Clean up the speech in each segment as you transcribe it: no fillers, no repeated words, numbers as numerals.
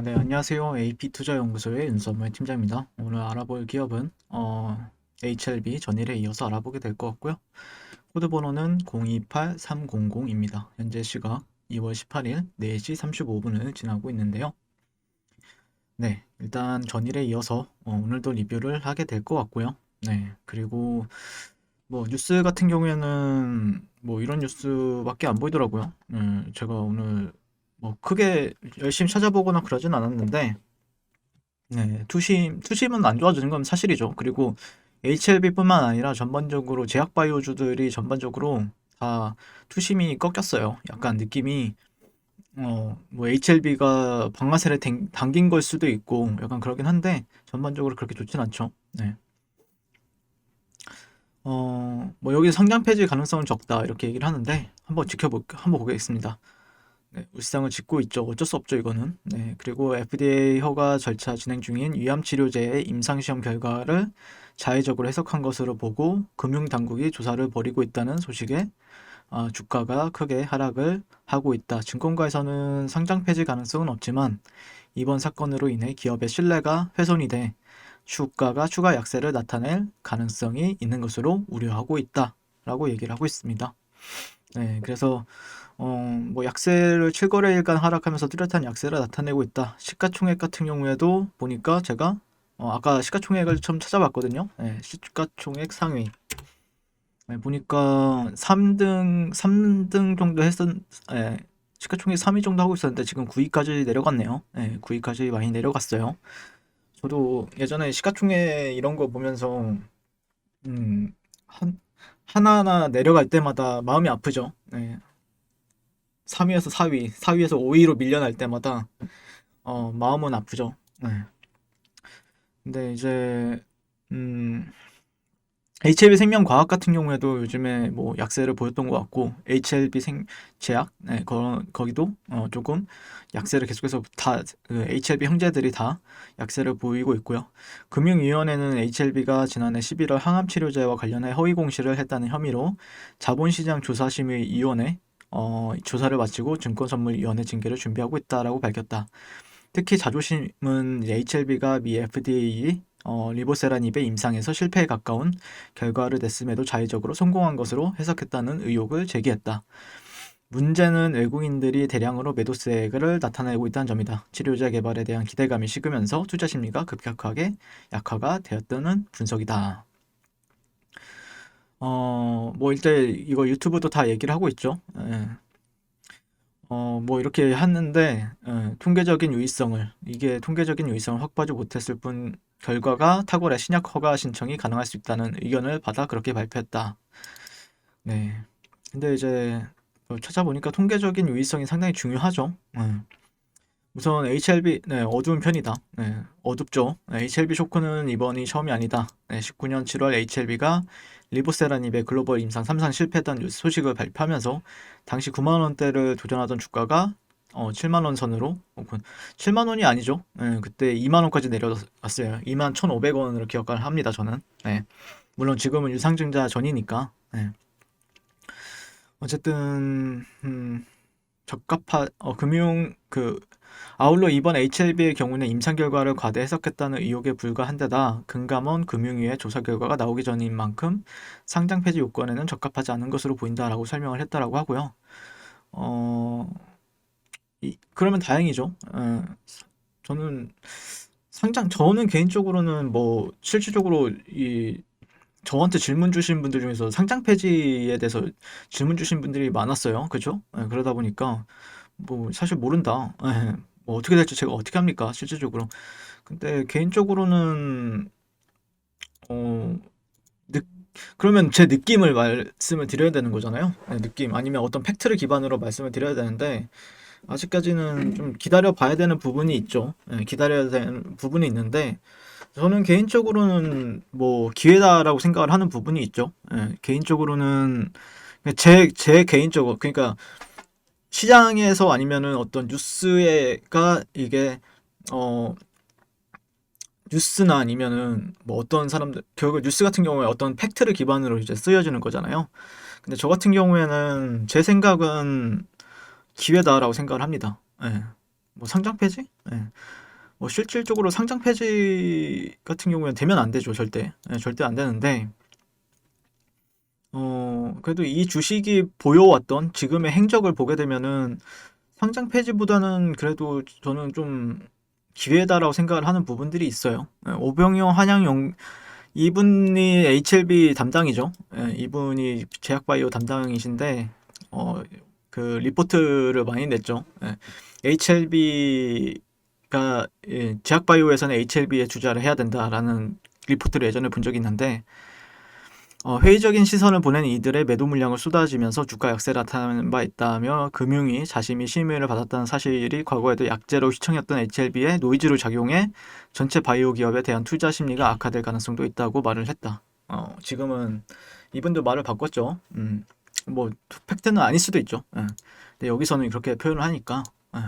네, 안녕하세요. AP투자연구소의 윤선물 팀장입니다. 오늘 알아볼 기업은 HLB 전일에 이어서 알아보게 될 것 같고요. 코드 번호는 028300입니다. 현재 시각 2월 18일 4시 35분을 지나고 있는데요. 네, 일단 전일에 이어서 오늘도 리뷰를 하게 될 것 같고요. 네, 그리고 뭐 뉴스 같은 경우에는 뭐 이런 뉴스밖에 안 보이더라고요. 제가 오늘 뭐 크게 열심히 찾아보거나 그러진 않았는데 네, 투심은 안 좋아지는 건 사실이죠. 그리고 HLB뿐만 아니라 전반적으로 제약바이오주들이 전반적으로 다 투심이 꺾였어요. 약간 느낌이 뭐 HLB가 방아쇠를 당긴 걸 수도 있고 약간 그러긴 한데 전반적으로 그렇게 좋진 않죠. 네. 뭐 여기 성장 폐지 가능성은 적다 이렇게 얘기를 하는데 한번 보겠습니다. 네, 울상을 짓고 있죠. 어쩔 수 없죠, 이거는. 네, 그리고 FDA 허가 절차 진행 중인 위암 치료제의 임상시험 결과를 자의적으로 해석한 것으로 보고 금융당국이 조사를 벌이고 있다는 소식에 주가가 크게 하락을 하고 있다. 증권가에서는 상장 폐지 가능성은 없지만 이번 사건으로 인해 기업의 신뢰가 훼손이 돼 주가가 추가 약세를 나타낼 가능성이 있는 것으로 우려하고 있다. 라고 얘기를 하고 있습니다. 네, 그래서 뭐 약세를 7거래일간 하락하면서 뚜렷한 약세를 나타내고 있다. 시가총액 같은 경우에도 보니까 제가 아까 시가총액을 처음 찾아봤거든요. 네, 시가총액 상위. 네, 보니까 3등 정도 예, 시가총액 3위 정도 하고 있었는데 지금 9위까지 내려갔네요. 네, 9위까지 많이 내려갔어요. 저도 예전에 시가총액 이런 거 보면서 음, 하나하나 내려갈 때마다 마음이 아프죠. 네, 3위에서 4위, 4위에서 5위로 밀려날 때마다 마음은 아프죠. 네. 근데 이제 음, HLB 생명과학 같은 경우에도 요즘에 뭐 약세를 보였던 것 같고 HLB 제약 네, 거기도 조금 약세를 계속해서 그 HLB 형제들이 다 약세를 보이고 있고요. 금융위원회는 HLB가 지난해 11월 항암치료제와 관련해 허위 공시를 했다는 혐의로 자본시장 조사심의위원회 조사를 마치고 증권선물위원회 징계를 준비하고 있다라고 밝혔다. 특히 자존심은 HLB가 미 FDA 리보세라닙의 임상에서 실패에 가까운 결과를 냈음에도 자의적으로 성공한 것으로 해석했다는 의혹을 제기했다. 문제는 외국인들이 대량으로 매도세를 나타내고 있다는 점이다. 치료제 개발에 대한 기대감이 식으면서 투자 심리가 급격하게 약화가 되었다는 분석이다. 뭐 일단 이거 유튜브도 다 얘기를 하고 있죠. 예. 뭐 이렇게 했는데 이게 통계적인 유의성을 확보하지 못했을 뿐 결과가 탁월해 신약 허가 신청이 가능할 수 있다는 의견을 받아 그렇게 발표했다. 네. 근데 이제 찾아보니까 통계적인 유의성이 상당히 중요하죠. 우선 HLB, 네, 어두운 편이다. 네, 어둡죠. 네, HLB 쇼크는 이번이 처음이 아니다. 네, 19년 7월 HLB가 리보세라닙의 글로벌 임상 3상 실패했다는 소식을 발표하면서 당시 9만 원대를 도전하던 주가가 7만 원 선으로 7만 원이 아니죠. 네, 그때 2만 원까지 내려갔어요. 2만 1,500원으로 기억을 합니다. 저는. 네, 물론 지금은 유상증자 전이니까. 네. 어쨌든 금융 아울러 이번 HLB의 경우는 임상 결과를 과대 해석했다는 의혹에 불과한 데다 금감원 금융위의 조사 결과가 나오기 전인 만큼 상장 폐지 요건에는 적합하지 않은 것으로 보인다라고 설명을 했다라고 하고요. 어, 그러면 다행이죠. 저는 저는 개인적으로는 뭐 실질적으로 저한테 질문 주신 분들 중에서 상장 폐지에 대해서 질문 주신 분들이 많았어요. 그죠? 그러다 보니까 뭐 사실 모른다. 뭐 어떻게 될지 제가 어떻게 합니까? 실질적으로. 근데 개인적으로는 어, 느, 그러면 제 느낌을 말씀을 드려야 되는 거잖아요. 네, 느낌 아니면 어떤 팩트를 기반으로 말씀을 드려야 되는데 아직까지는 좀 기다려 봐야 되는 부분이 있죠. 기다려야 되는 부분이 있는데 저는 개인적으로는 뭐 기회다라고 생각을 하는 부분이 있죠. 개인적으로는 제 개인적으로 그러니까 시장에서 아니면은 어떤 뉴스가 이게 어 뉴스나 아니면은 뭐 어떤 사람들 결국 뉴스 같은 경우에 어떤 팩트를 기반으로 이제 쓰여지는 거잖아요. 근데 저 같은 경우에는 제 생각은 기회다라고 생각을 합니다. 예. 뭐 상장 폐지? 예. 뭐 실질적으로 상장 폐지 같은 경우에는 되면 안 되죠, 절대. 예, 절대 안 되는데, 그래도 이 주식이 보여왔던 지금의 행적을 보게 되면은 상장 폐지보다는 그래도 저는 좀 기회다라고 생각을 하는 부분들이 있어요. 예, 오병이어 한양영 이분이 HLB 담당이죠. 예, 이분이 제약바이오 담당이신데 어, 그 리포트를 많이 냈죠. 예, HLB가 제약바이오에서는 HLB에 투자를 해야 된다라는 리포트를 예전에 본 적이 있는데 회의적인 시선을 보낸 이들의 매도 물량을 쏟아지면서 주가 약세를 나타낸 바 있다며 금융위 자신이 심의를 받았다는 사실이 과거에도 약재로 휘청였던 HLB에 노이즈로 작용해 전체 바이오 기업에 대한 투자 심리가 악화될 가능성도 있다고 말을 했다. 지금은 이분도 말을 바꿨죠. 뭐 팩트는 아닐 수도 있죠. 예. 근데 여기서는 그렇게 표현을 하니까. 예.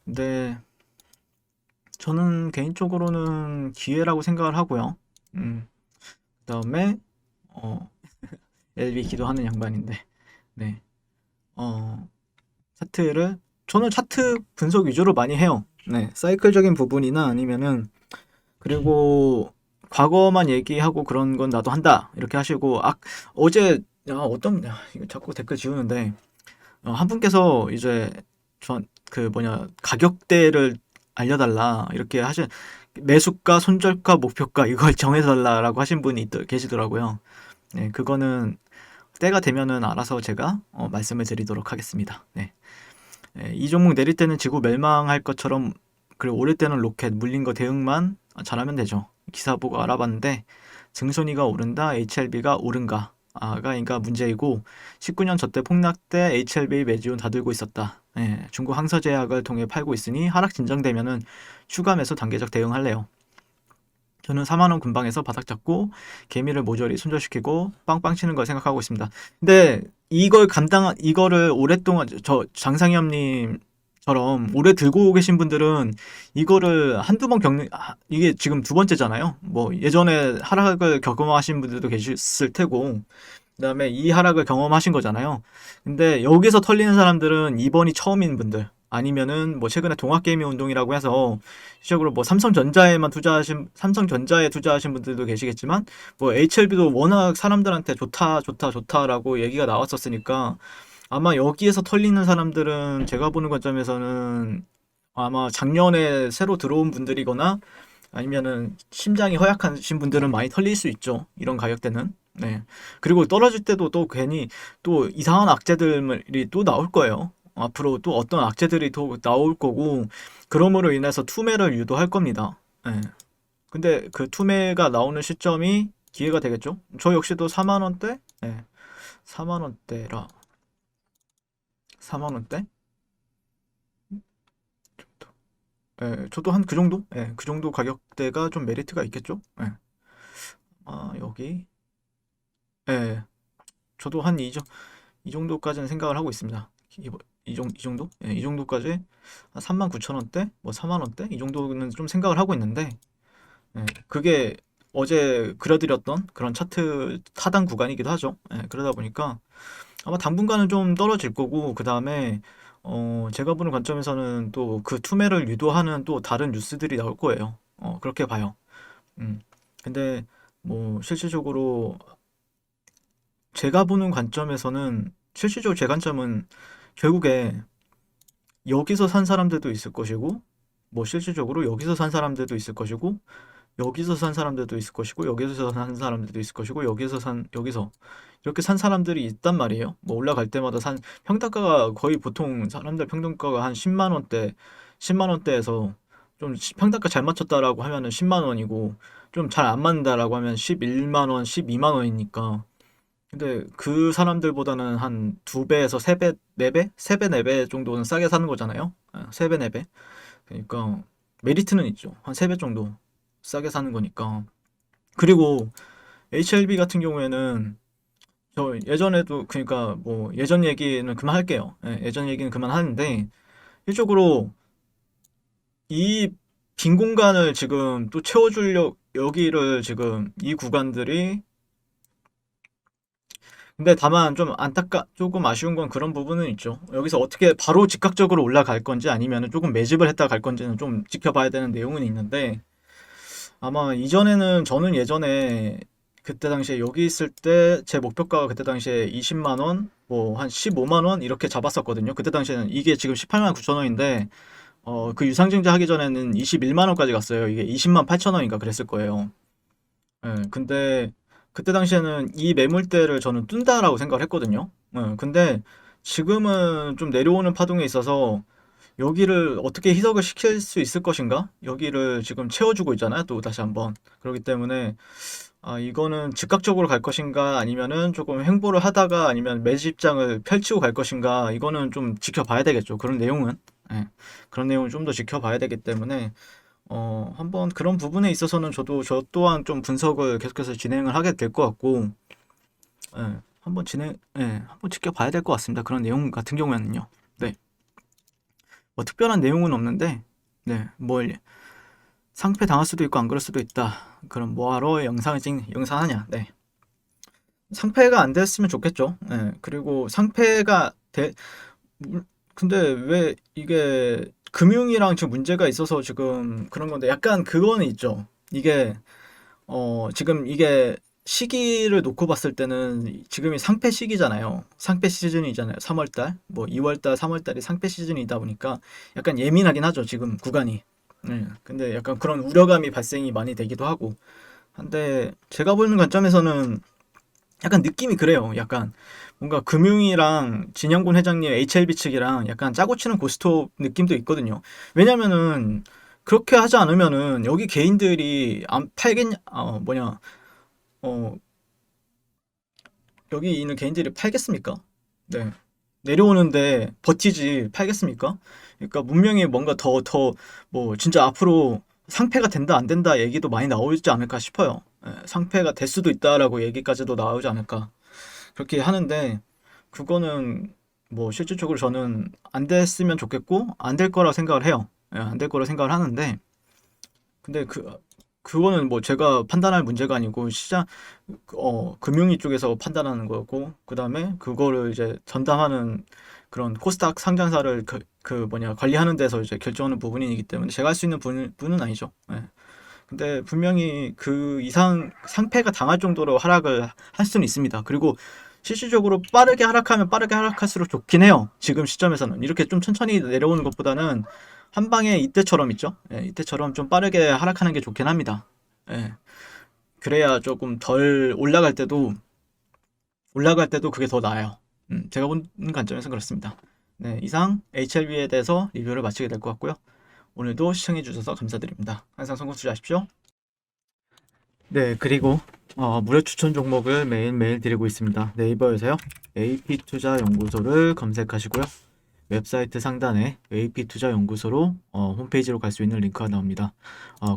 근데 저는 개인적으로는 기회라고 생각을 하고요. 그다음에 어, LB 기도하는 양반인데, 네. 어, 차트를, 저는 차트 분석 위주로 많이 해요. 네. 사이클적인 부분이나 아니면은, 그리고 과거만 얘기하고 그런 건 나도 한다. 이렇게 하시고, 어제, 이거 자꾸 댓글 지우는데, 한 분께서 이제, 가격대를 알려달라. 이렇게 매수가, 손절가, 목표가, 이걸 정해달라라고 하신 분이 계시더라고요. 네, 그거는 때가 되면은 알아서 제가 말씀을 드리도록 하겠습니다. 네. 이 종목 내릴 때는 지구 멸망할 것처럼 그리고 오를 때는 로켓 물린 거 대응만 잘하면 되죠. 기사 보고 알아봤는데 증손이가 오른다, HLB가 오른가 가 그러니까 문제이고 19년 저때 폭락 때 HLB 매지원 다 들고 있었다. 예, 중국 항서제약을 통해 팔고 있으니 하락 진정되면은 추가 매수 단계적 대응할래요. 저는 4만원 근방에서 바닥 잡고 개미를 모조리 손절시키고 빵빵 치는 걸 생각하고 있습니다. 근데 이거를 오랫동안 장상엽님처럼 오래 들고 계신 분들은 이거를 한두 번 이게 지금 두 번째잖아요. 뭐 예전에 하락을 경험하신 분들도 계셨을 테고 그다음에 이 하락을 경험하신 거잖아요. 근데 여기서 털리는 사람들은 이번이 처음인 분들 아니면은 뭐 최근에 동학개미 운동이라고 해서 실적으로 뭐 삼성전자에 투자하신 분들도 계시겠지만 뭐 HLB도 워낙 사람들한테 좋다라고 얘기가 나왔었으니까 아마 여기에서 털리는 사람들은 제가 보는 관점에서는 아마 작년에 새로 들어온 분들이거나 아니면은 심장이 허약하신 분들은 많이 털릴 수 있죠. 이런 가격대는. 네. 그리고 떨어질 때도 또 괜히 또 이상한 악재들이 또 나올 거예요. 앞으로 또 어떤 악재들이 또 나올 거고, 그러므로 인해서 투매를 유도할 겁니다. 네. 근데 그 투매가 나오는 시점이 기회가 되겠죠? 저 역시도 4만원대? 네. 4만원대라. 4만원대? 저도 한 그 정도? 그 정도 가격대가 좀 메리트가 있겠죠? 여기. 예, 저도 이 정도까지는 생각을 하고 있습니다. 이 정도? 예, 이 정도까지 한 39,000원대? 뭐 4만원대? 이 정도는 좀 생각을 하고 있는데, 그게 어제 그려드렸던 그런 차트 하단 구간이기도 하죠. 그러다 보니까 아마 당분간은 좀 떨어질 거고, 그 다음에, 제가 보는 관점에서는 또 그 투매를 유도하는 또 다른 뉴스들이 나올 거예요. 그렇게 봐요. 음. 근데 뭐 실질적으로 제가 보는 관점에서는 실질적으로 제 관점은 결국에 여기서 산 사람들도 있을 것이고 뭐 실질적으로 여기서 산 사람들도 있을 것이고 여기서 산 사람들도 있을 것이고 여기서 산 사람들도 있을 것이고 여기서 이렇게 산 사람들이 있단 말이에요. 뭐 올라갈 때마다 평단가가 거의 보통 사람들 평균가가 한 10만 원대 10만 원대에서 좀 평단가 잘 맞췄다라고 하면은 10만 원이고 좀 잘 안 맞는다라고 하면 11만 원, 12만 원이니까 근데 그 사람들보다는 한 두 배에서 세 배, 네 배, 세 배, 네 배 정도는 싸게 사는 거잖아요. 세 배, 네 배. 그러니까 메리트는 있죠. 한 세 배 정도 싸게 사는 거니까. 그리고 HLB 같은 경우에는 저 예전에도 그러니까 뭐 예전 얘기는 그만할게요. 예전 얘기는 그만하는데 일적으로 이 빈 공간을 지금 또 채워주려 여기를 지금 이 구간들이 근데 다만 좀 조금 아쉬운 건 그런 부분은 있죠. 여기서 어떻게 바로 즉각적으로 올라갈 건지 아니면 조금 매집을 했다 갈 건지는 좀 지켜봐야 되는 내용은 있는데, 아마 이전에는 저는 예전에 그때 당시에 여기 있을 때 제 목표가가 그때 당시에 20만 원, 뭐 한 15만 원 이렇게 잡았었거든요. 그때 당시에는 이게 지금 18만 9천 원인데 그 유상증자 하기 전에는 21만 원까지 갔어요. 이게 20만 8천 원인가 그랬을 거예요. 예, 근데 그때 당시에는 이 매물대를 저는 뜬다라고 생각을 했거든요. 예, 근데 지금은 좀 내려오는 파동에 있어서 여기를 어떻게 희석을 시킬 수 있을 것인가? 여기를 지금 채워주고 있잖아요. 또 다시 한번. 그렇기 때문에 이거는 즉각적으로 갈 것인가 아니면은 조금 횡보를 하다가 아니면 매집장을 펼치고 갈 것인가 이거는 좀 지켜봐야 되겠죠. 그런 내용은. 예, 그런 내용을 좀 더 지켜봐야 되기 때문에 한번 그런 부분에 있어서는 저 또한 좀 분석을 계속해서 진행을 하게 될 것 같고, 한번 지켜봐야 될 것 같습니다. 그런 내용 같은 경우에는요. 네. 뭐 특별한 내용은 없는데, 네. 뭘 상패 당할 수도 있고 안 그럴 수도 있다. 그럼 뭐하러 영상하냐? 네. 상패가 안 됐으면 좋겠죠. 네. 그리고 물- 근데 왜 이게 금융이랑 지금 문제가 있어서 지금 그런 건데 약간 그거는 있죠. 지금 이게 시기를 놓고 봤을 때는 지금이 상패 시기잖아요. 상패 시즌이잖아요. 3월달, 뭐 2월달, 3월달이 상패 시즌이다 보니까 약간 예민하긴 하죠. 지금 구간이. 네, 근데 약간 그런 우려감이 발생이 많이 되기도 하고. 근데 제가 보는 관점에서는 약간 느낌이 그래요. 약간 뭔가 금융이랑 진영군 회장님 HLB 측이랑 약간 짜고 치는 고스톱 느낌도 있거든요. 왜냐면은 그렇게 하지 않으면은 여기 개인들이 안 팔겠냐, 어, 여기 있는 개인들이 팔겠습니까? 네. 내려오는데 버티지 팔겠습니까? 그러니까 문명이 뭔가 뭐, 진짜 앞으로 상패가 된다, 안 된다 얘기도 많이 나오지 않을까 싶어요. 상패가 될 수도 있다라고 얘기까지도 나오지 않을까. 그렇게 하는데, 그거는 뭐 실질적으로 저는 안 됐으면 좋겠고, 안 될 거라 생각을 해요. 안 될 거라 생각을 하는데, 근데 그거는 뭐 제가 판단할 문제가 아니고 금융위 쪽에서 판단하는 거고, 그 다음에 그거를 이제 전담하는 그런 코스닥 상장사를 관리하는 데서 이제 결정하는 부분이기 때문에 제가 할 수 있는 분은 아니죠. 예. 근데 분명히 그 이상 상패가 당할 정도로 하락을 할 수는 있습니다. 그리고 실질적으로 빠르게 하락하면 빠르게 하락할수록 좋긴 해요. 지금 시점에서는 이렇게 좀 천천히 내려오는 것보다는 한 방에 이때처럼 있죠. 이때처럼 좀 빠르게 하락하는 게 좋긴 합니다. 예. 그래야 조금 덜 올라갈 때도 그게 더 나아요. 제가 보는 관점에서 그렇습니다. 네, 이상 HLB에 대해서 리뷰를 마치게 될 것 같고요. 오늘도 시청해주셔서 감사드립니다. 항상 성공 투자하십시오. 네, 그리고 무료 추천 종목을 매일매일 드리고 있습니다. 네이버에서요. AP투자연구소를 검색하시고요. 웹사이트 상단에 AP투자연구소로 홈페이지로 갈 수 있는 링크가 나옵니다.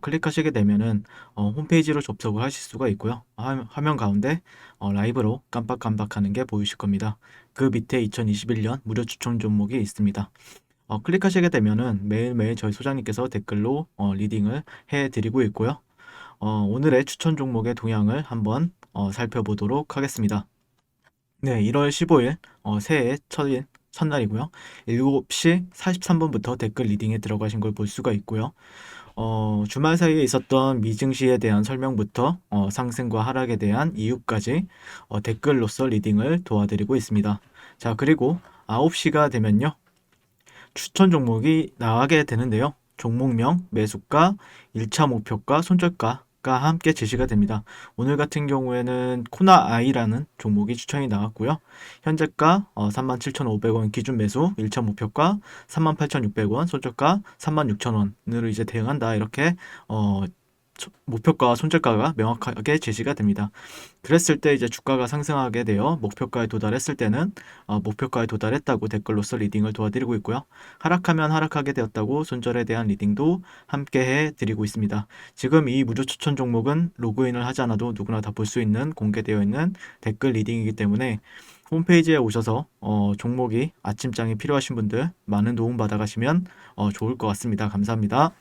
클릭하시게 되면은 홈페이지로 접속을 하실 수가 있고요. 화면 가운데 라이브로 깜빡깜빡하는 게 보이실 겁니다. 그 밑에 2021년 무료 추천 종목이 있습니다. 클릭하시게 되면은 매일매일 저희 소장님께서 댓글로 리딩을 해드리고 있고요. 오늘의 추천 종목의 동향을 한번 살펴보도록 하겠습니다. 네, 1월 15일 새해 첫날이고요. 7시 43분부터 댓글 리딩에 들어가신 걸 볼 수가 있고요. 주말 사이에 있었던 미증시에 대한 설명부터 상승과 하락에 대한 이유까지 댓글로서 리딩을 도와드리고 있습니다. 자, 그리고 9시가 되면요. 추천 종목이 나가게 되는데요. 종목명, 매수가, 1차 목표가, 손절가가 함께 제시가 됩니다. 오늘 같은 경우에는 코나아이라는 종목이 추천이 나왔고요. 현재가 37,500원 기준 매수, 1차 목표가 38,600원, 손절가 36,000원으로 이제 대응한다. 이렇게 목표가와 손절가가 명확하게 제시가 됩니다. 그랬을 때 이제 주가가 상승하게 되어 목표가에 도달했을 때는 목표가에 도달했다고 댓글로서 리딩을 도와드리고 있고요. 하락하면 하락하게 되었다고 손절에 대한 리딩도 함께 해드리고 있습니다. 지금 이 무료 추천 종목은 로그인을 하지 않아도 누구나 다 볼 수 있는 공개되어 있는 댓글 리딩이기 때문에 홈페이지에 오셔서 종목이 아침장이 필요하신 분들 많은 도움 받아가시면 좋을 것 같습니다. 감사합니다.